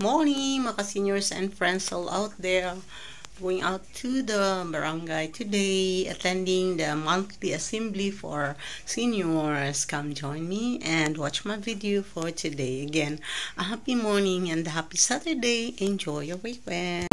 Morning, mga seniors and friends all out there. Going out to the barangay today, attending the monthly assembly for seniors. Come join me and watch my video for today. Again, a happy morning and a happy Saturday. Enjoy your weekend.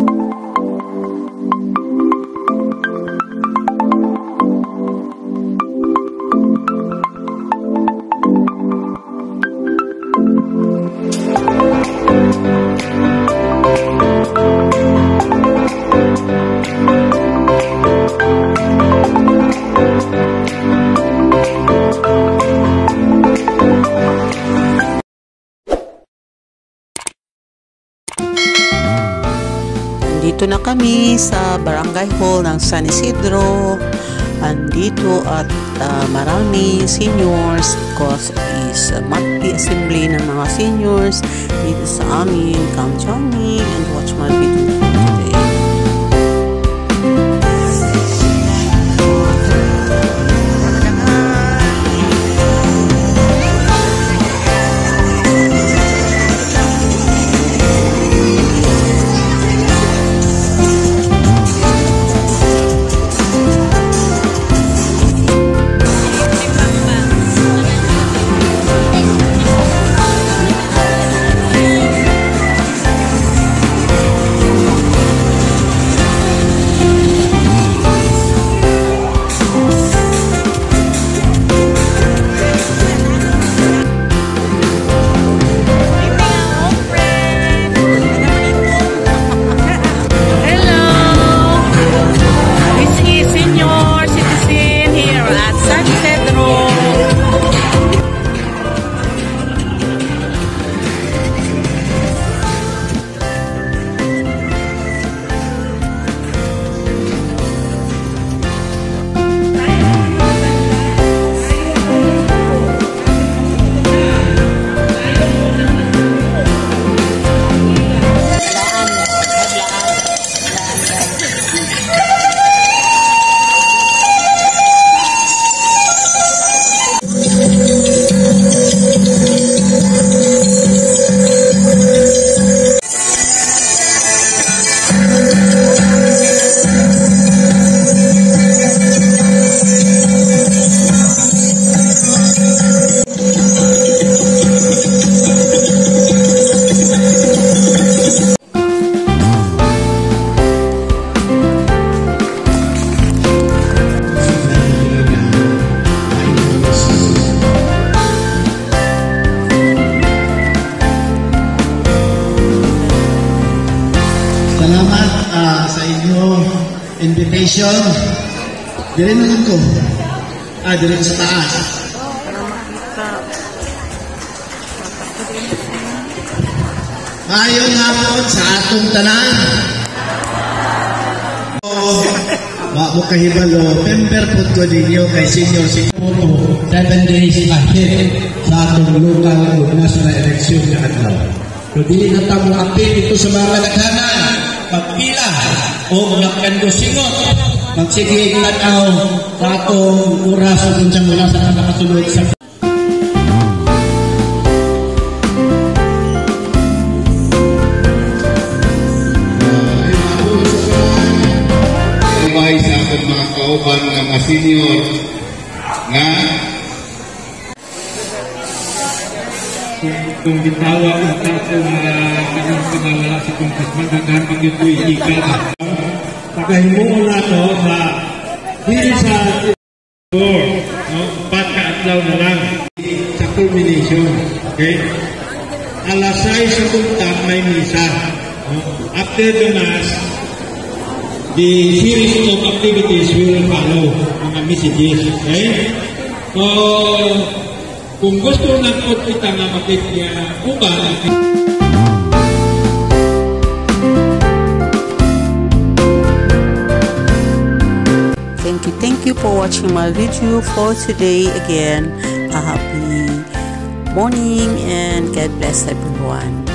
Dito na kami sa barangay hall ng San Isidro. Andito at marami seniors because is monthly assembly ng mga seniors dito sa amin. Come join me and watch my video for today. Salamat sa inyong invitation. Dire na lang ko. Dire sa taas. Maayong hapon sa atong tanan. Wa mo kahibalo, member po ko ninyo kay senior siguro 7 days ahead sa atong local o national election na adlaw. So dili na tamo update ito sa mga naghanan. Pagpila o nagkandosingot magsigig tanaw sa atong oras o kung mula sa nakasunod sa sa akong mga kauban ng mga senior na kung bitawa ang takong kanyang pinala sa kongkas magagandang ito iikan. Pagkahimuon na ito sa dili sa 4 ka-adlaw na lang sa culmination. Okay? Alas 6 sa buntag may misa. After the mass, the series of activities will follow mga messages. Okay? So, kung gusto na po kita na makikita Thank you for watching my video for today. Again, a happy morning and God bless everyone.